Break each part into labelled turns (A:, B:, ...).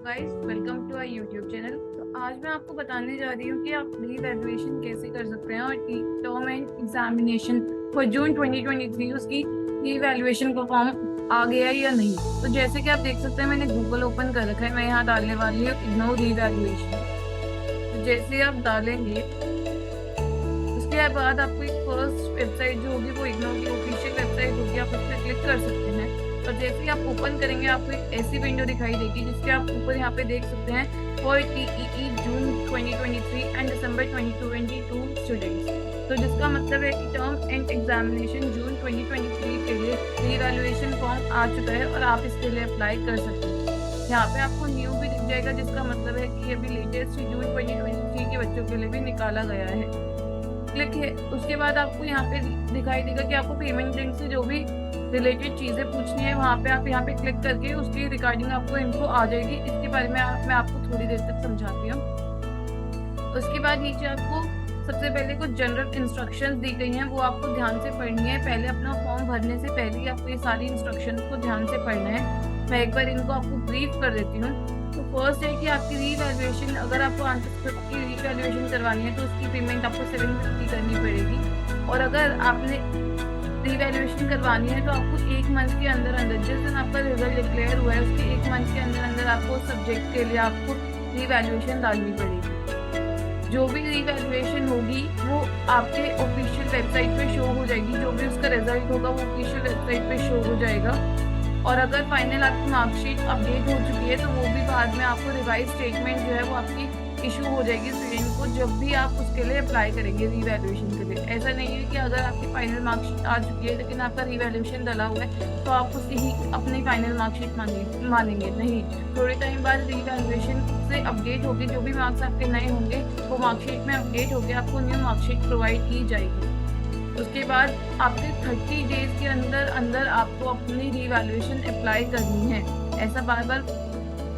A: Guys, welcome to our YouTube channel. तो आज मैं आपको बताने जा रही हूँ कि आप रीवैल्यूएशन कैसे कर सकते हैं और टर्म एंड एग्जामिनेशन फॉर जून 2023 उसकी रीवैल्यूएशन का फॉर्म आ गया या नहीं। तो जैसे कि आप देख सकते हैं, मैंने गूगल ओपन कर रखा है। मैं यहाँ डालने वाली हूँ इग्नोर रीवैल्यूएशन। तो जैसे आप डालेंगे, उसके बाद आपको एक फर्स्ट वेबसाइट जो होगी वो इग्नोर की ऑफिशियल वेबसाइट होगी, आप उस पर क्लिक कर सकते हैं। और जैसे ही आप ओपन करेंगे, आपको एक ऐसी विंडो दिखाई देगी जिसके आप ऊपर यहाँ पे देख सकते हैं for TEE June 2023 and December 2022 students. तो जिसका मतलब है कि टर्म एंड एग्जामिनेशन जून 2023 के लिए रीवैल्यूएशन फॉर्म आ चुका है और आप इसके लिए अप्लाई कर सकते हैं। यहाँ पे आपको न्यू भी दिख जाएगा, जिसका मतलब है कि ये भी लेटेस्ट जून 2023 के बच्चों के लिए भी निकाला गया है। क्लिक है, उसके बाद आपको यहाँ पे दिखाई देगा कि आपको पेमेंट लिंक से जो भी रिलेटेड चीज़ें पूछनी है, वहाँ पे आप यहाँ पे क्लिक करके उसकी रिगार्डिंग आपको इन्फो आ जाएगी। इसके बारे में मैं आपको थोड़ी देर तक समझाती हूँ। उसके बाद नीचे आपको सबसे पहले कुछ जनरल इंस्ट्रक्शंस दी गई हैं, वो आपको ध्यान से पढ़नी है। पहले अपना फॉर्म भरने से पहले ही आपको ये सारी इंस्ट्रक्शंस को ध्यान से पढ़ना है। मैं एक बार इनको आपको ब्रीफ कर देती हूँ। तो फर्स्ट है कि आपकी रीवैल्यूएशन, अगर आपको आंसर स्क्रिप्ट की रीवैल्यूएशन करवानी है तो उसकी पेमेंट आपको 750 करनी पड़ेगी। और अगर आपने रीवैल्यूएशन करवानी है तो आपको 1 मंथ के अंदर अंदर, जिस दिन आपका रिजल्ट डिक्लेयर हुआ है उसके 1 मंथ के अंदर अंदर आपको सब्जेक्ट के लिए आपको रीवैल्यूएशन डालनी पड़ेगी। जो भी रीवैल्यूएशन होगी वो आपके ऑफिशियल वेबसाइट पे शो हो जाएगी। जो भी उसका रिजल्ट होगा वो ऑफिशियल वेबसाइट पे शो हो जाएगा। और अगर फाइनल आपकी मार्कशीट अपडेट हो चुकी है तो वो भी बाद में आपको रिवाइज स्टेटमेंट जो है वो आपकी इशू हो जाएगी स्टूडेंट को, जब भी आप उसके लिए अप्लाई करेंगे रीवैल्यूएशन के लिए। ऐसा नहीं है कि अगर आपकी फाइनल मार्कशीट आ चुकी है लेकिन आपका रीवैल्यूएशन डला हुआ है तो आप उसी ही अपनी फाइनल मार्कशीट मानेंगे नहीं। थोड़े टाइम बाद रीवैल्यूएशन से अपडेट होगी, जो भी मार्क्स आपके नए होंगे वो मार्कशीट में अपडेट होकर आपको न्यू मार्कशीट प्रोवाइड की जाएगी। उसके बाद आपके 30 डेज के अंदर अंदर आपको अपनी रीवैल्यूएशन अप्लाई करनी है। ऐसा बार बार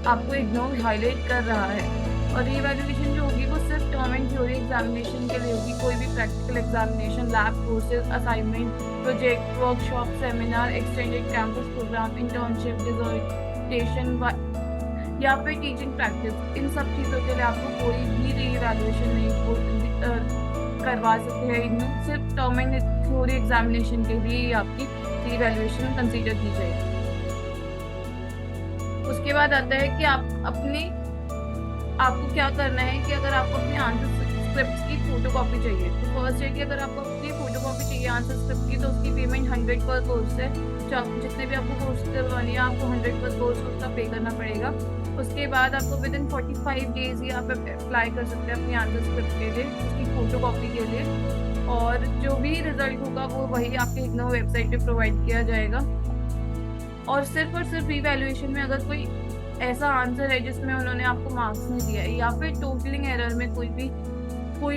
A: आपको इग्नोर हाईलाइट कर रहा है। और रीवैल्यूएशन जो होगी वो सिर्फ टर्म एंड थ्योरी एग्जामिनेशन के लिए होगी। कोई भी practical examination, lab courses, assignment, project, workshop, seminar, extended campus program, internship, dissertation या फिर टीचिंग प्रैक्टिस, इन सब चीज़ों के लिए आपको कोई भी रीवैल्यूएशन नहीं करवा सकते हैं। सिर्फ टर्म एंड थ्योरी एग्जामिनेशन के लिए आपकी रीवैल्यूएशन कंसीडर की जाएगी। उसके बाद आता है कि आपको क्या करना है कि अगर आपको अपने आंसर स्क्रिप्ट की फोटोकॉपी चाहिए तो फर्स्ट है कि अगर आपको अपनी फोटोकॉपी चाहिए आंसर स्क्रिप्ट की तो उसकी पेमेंट 100 पर कोर्स है। जितने भी आपको कोर्स करवानी है आपको 100 पर कोर्स उसका पे करना पड़ेगा। उसके बाद आपको विद इन 45 डेज ही आप अप्लाई कर सकते हैं अपनी आंसर स्क्रिप्ट के लिए, उसकी फोटोकॉपी के लिए। और जो भी रिजल्ट होगा वो वही आपके इग्नोर वेबसाइट पे प्रोवाइड किया जाएगा। और सिर्फ रीवैल्यूएशन में अगर कोई ऐसा आंसर है जिसमें उन्होंने आपको मार्क्स नहीं दिया है या फिर टोटलिंग एरर में कोई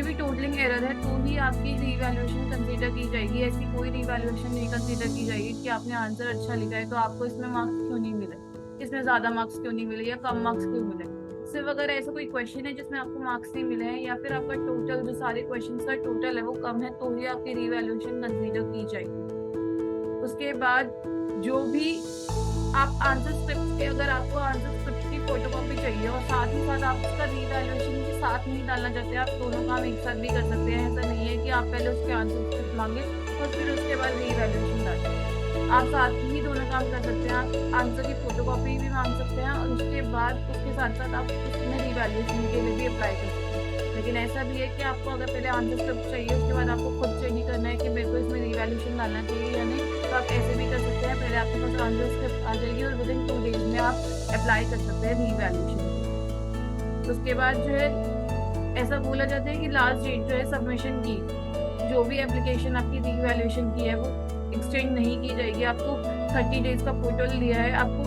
A: भी टोटलिंग एरर है तो ही आपकी रीवैल्यूएशन कंसीडर की जाएगी। ऐसी कोई रीवैल्यूएशन नहीं कंसीडर की जाएगी कि आपने आंसर अच्छा लिखा है तो आपको इसमें मार्क्स क्यों नहीं मिले, इसमें ज़्यादा मार्क्स क्यों नहीं मिले या कम मार्क्स क्यों मिले। सिर्फ अगर ऐसा कोई क्वेश्चन है जिसमें आपको मार्क्स नहीं मिले हैं या फिर आपका टोटल जो सारे क्वेश्चन का टोटल है वो कम है तो ही आपकी रीवैल्यूएशन कंसीडर की जाएगी। उसके बाद जो भी आप आंसर स्क्रिप्ट के, अगर आपको आंसर स्क्रिप्ट की फोटोकॉपी चाहिए और साथ ही साथ आप उसका रीवैल्यूएशन के साथ नहीं डालना चाहते, आप दोनों काम एक साथ भी कर सकते हैं। ऐसा नहीं है कि आप पहले उसके आंसर स्क्रिप्ट मांगे और फिर उसके बाद रीवैल्यूएशन डालें। आप साथ ही दोनों काम कर सकते हैं। आप आंसर की फोटोकॉपी भी मांग सकते हैं और उसके बाद उसके साथ साथ आप उसमें रीवैल्यूएशन के लिए भी अप्लाई कर सकते हैं। लेकिन ऐसा भी है कि आपको अगर पहले आंसर स्क्रिप्ट चाहिए उसके बाद आपको खुद चेक नहीं करना है कि मेरे को इसमें रीवैल्यूएशन डालना चाहिए या नहीं, तो आप ऐसे भी कर सकते हैं। पहले आपके पास आंसर स्क्रिप्ट आ जाएगी और विद इन 2 डेज में आप अप्लाई कर सकते हैं रीवैल्यूएशन। उसके बाद जो है ऐसा बोला जाता है कि लास्ट डेट जो है सबमिशन की, जो भी एप्लीकेशन आपकी रीवैल्यूएशन की है वो एक्सटेंड नहीं की जाएगी। आपको 30 डेज का पोर्टल दिया है, आपको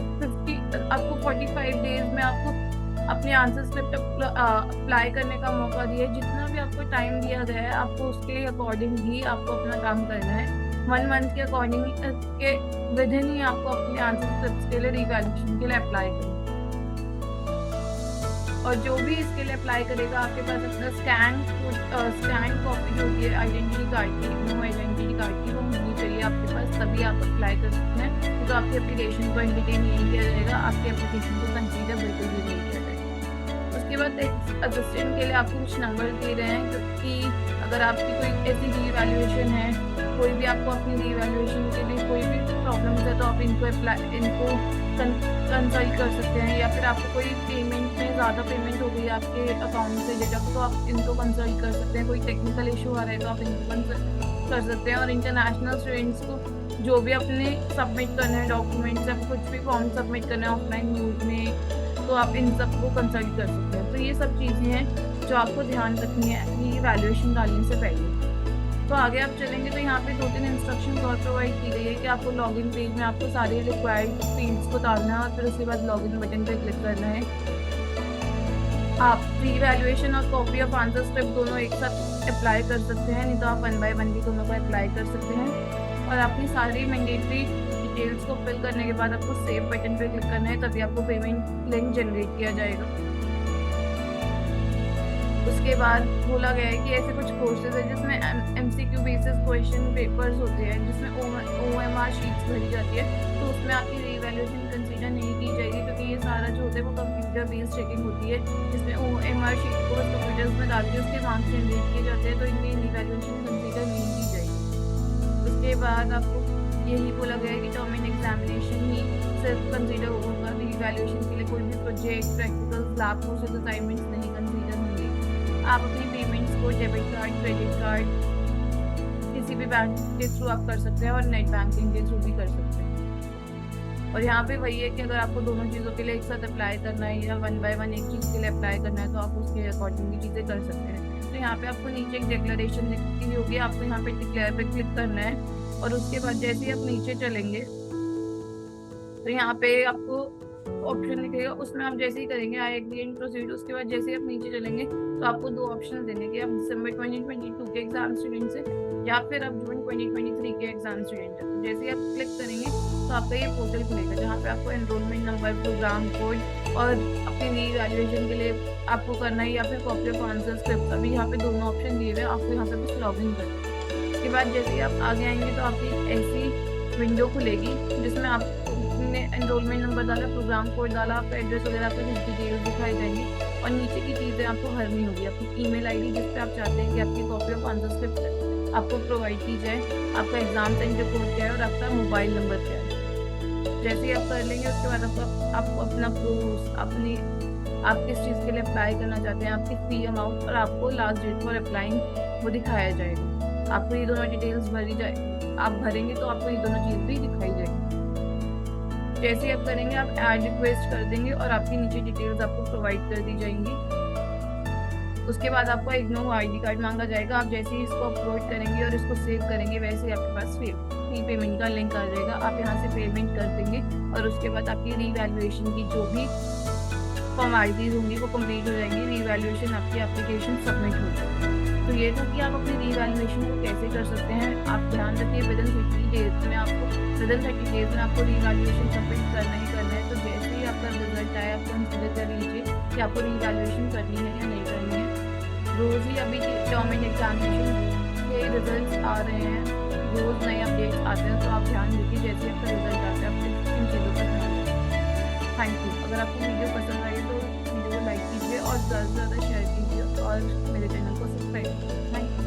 A: 45 डेज में आपको अपने आंसर स्क्रिप्ट अप्लाई करने का मौका दिया है। जितना भी आपको टाइम दिया गया है आपको उसके अकॉर्डिंग ही आपको अपना काम करना है। 1 मंथ के अकॉर्डिंग के विद इन ही आपको अपने आंसर स्क्रिप्ट के लिए रीवैल्यूएशन के लिए अप्लाई करना है। और जो भी इसके लिए अप्लाई करेगा आपके पास अपना स्कैन कॉपी जो होती है आइडेंटिटी कार्ड की, नो आइडेंटिटी कार्ड की, वो होनी चाहिए आपके पास, तभी आप अप्लाई कर सकते हैं। तो आपकी एप्लीकेशन को एंटरटेन नहीं किया जाएगा, आपकी एप्लीकेशन को कंसीडर बिल्कुल भी नहीं किया जाएगा। उसके बाद एक असिस्टेंट के लिए आपको कुछ नंबर दे रहे हैं, क्योंकि अगर आपकी कोई ऐसी रीवैल्यूएशन है, कोई भी आपको अपनी रीवैल्यूएशन के लिए कोई भी प्रॉब्लम है, तो आप इनको कंसल्ट कर सकते हैं। या फिर आपको कोई पेमेंट में ज़्यादा पेमेंट हो गई आपके अकाउंट से डिडक्ट, तो आप इनको कंसल्ट कर सकते हैं। कोई टेक्निकल इशू आ रहा है तो आप इनको कंसल्ट कर सकते हैं। और इंटरनेशनल स्टूडेंट्स को जो भी अपने सबमिट करना है डॉक्यूमेंट्स, या कुछ भी फॉर्म सबमिट करना है ऑफलाइन यूज में, तो आप इन सबको कंसल्ट कर सकते हैं। तो ये सब चीज़ें हैं जो आपको ध्यान रखनी है ये वैल्यूएशन डालने से पहले। तो आगे आप चलेंगे तो यहाँ पे 2-3 इंस्ट्रक्शन और प्रोवाइड की गई है कि आपको लॉगिन पेज में आपको सारे रिक्वायर्ड फील्ड्स को डालना है और फिर उसके बाद लॉगिन बटन पे क्लिक करना है। आप रीवैल्यूएशन और कॉपी ऑफ आंसर स्क्रिप्ट दोनों एक साथ अप्लाई कर सकते हैं, नहीं तो आप 1 बाय 1 भी दोनों को अप्लाई कर सकते हैं। और अपनी सारी मैंडेटरी डिटेल्स को फिल करने के बाद आपको सेव बटन पे क्लिक करना है, तभी आपको पेमेंट लिंक जनरेट किया जाएगा। उसके बाद बोला गया है कि ऐसे कुछ कोर्सेज है जिसमें MCQ बेसिस क्वेश्चन पेपर्स होते हैं, जिसमें OMR शीट्स भरी जाती है, तो उसमें आपकी रीवैल्यूएशन कंसीडर नहीं की जाएगी, क्योंकि ये सारा जो होता है वो कंप्यूटर बेस्ड चेकिंग होती है, जिसमें OMR शीट को बस कंप्यूटर्स में डाल के उसके मार्क्स जनरेट किए जाते हैं, तो इनकी रीवैल्यूएशन कंसीडर नहीं की जाएगी। उसके बाद आपको यही बोला गया है कि टर्म एंड एग्जामिनेशन ही सिर्फ कंसीडर होगा, रीवैल्यूएशन के लिए कोई भी project, practicals, lab courses, assignments नहीं कंसीडर होंगे। आप अपनी पेमेंट्स को डेबिट कार्ड, क्रेडिट कार्ड, किसी भी बैंक के थ्रू आप कर सकते हैं और नेट बैंकिंग के थ्रू भी कर सकते हैं। और यहाँ पे वही है कि अगर आपको दोनों चीज़ों के लिए एक साथ अप्लाई करना है या 1 बाय 1 एक चीज़ के लिए अप्लाई करना है, तो आप उसके अकॉर्डिंग भी चीज़ें कर सकते हैं। तो यहाँ पे आपको नीचे एक डिक्लेरेशन लिखी होगी, आपको यहाँ पे डिक्लेयर पे क्लिक करना है, और उसके बाद जैसे ही आप नीचे चलेंगे तो यहाँ पे आपको ऑप्शन लिखेगा, उसमें आप जैसे ही करेंगे आई एग्री एंड प्रोसीड, उसके बाद जैसे ही आप नीचे चलेंगे तो आपको 2 ऑप्शन देंगे कि आप दिसंबर 2022 के एग्जाम स्टूडेंट हैं या फिर आप जून 2023 के एग्जाम स्टूडेंट हैं। तो जैसे ही आप क्लिक करेंगे तो आपका ये पोर्टल खुलेगा, जहाँ पे आपको एनरोलमेंट नंबर, प्रोग्राम कोड और अपनी रीवैल्यूएशन के लिए आपको करना है, या फिर कॉपी ऑफ आंसर स्क्रिप्ट। अभी यहाँ पे दोनों ऑप्शन दिए हुए हैं, आपको यहाँ पे बस लॉग इन करना है। उसके बाद जैसे ही आप आगे आएंगे तो आपकी ऐसी विंडो खुलेगी जिसमें आपने एनरोलमेंट नंबर डाला, प्रोग्राम कोड डाला, आपका एड्रेस वगैरह, आपको कुछ डिटेल्स दिखाई जाएंगी, और नीचे की चीज़ें आपको भरनी होगी। आपकी ईमेल आईडी जिस पे आप चाहते हैं कि आपकी कॉपी ऑफ आंसर स्क्रिप्ट आपको प्रोवाइड की जाए, आपका एग्जाम सेंटर कोड क्या है और आपका मोबाइल नंबर क्या है। जैसे ही आप कर लेंगे उसके बाद आपको अपना प्रूफ, आप किस चीज़ के लिए अप्लाई करना चाहते हैं, आपकी फी अमाउंट और आपको लास्ट डेट फॉर अप्लाइंग वो दिखाया जाएगा। आपको ये दोनों डिटेल्स भरी जाए, आप भरेंगे तो आपको ये दोनों चीज़ भी दिखाई जाएगी। जैसे ही आप करेंगे आप ऐड रिक्वेस्ट कर देंगे और आपकी नीचे डिटेल्स आपको प्रोवाइड कर दी जाएंगी। उसके बाद आपको एक नो ID कार्ड मांगा जाएगा। आप जैसे ही इसको अपलोड करेंगे और इसको सेव करेंगे, वैसे ही आपके पास फी पेमेंट का लिंक आ जाएगा। आप यहाँ से पेमेंट कर देंगे और उसके बाद आपकी रीवैल्यूएशन की जो भी फॉर्मेलिटीज होंगी वो कंप्लीट हो जाएंगी, रीवैल्यूएशन आपकी एप्लीकेशन सबमिट हो जाएगी। तो ये था कि आप अपनी रीवैल्यूएशन को कैसे कर सकते हैं। आप ध्यान रखिए विदिन 30 डेज में आपको रीवैल्यूएशन सबमिट करना ही करना है। तो जैसे ही आपका रिजल्ट आए आप कंसिडर कर लीजिए कि आपको रीवैल्यूएशन करनी है या नहीं करनी है। रोज़ ही अभी टर्म एंड एग्जामिनेशन के रिजल्ट्स आ रहे हैं, रोज़ नए अपडेट्स आते हैं, तो आप ध्यान रखिए जैसे आपका रिजल्ट आता है आप इन चीज़ों का ध्यान रखिए। Thank you. अगर आपको वीडियो पसंद आई तो वीडियो को लाइक कीजिए और ज़्यादा से ज़्यादा शेयर कीजिए और मेरे चैनल को सब्सक्राइब कीजिए। Thank you.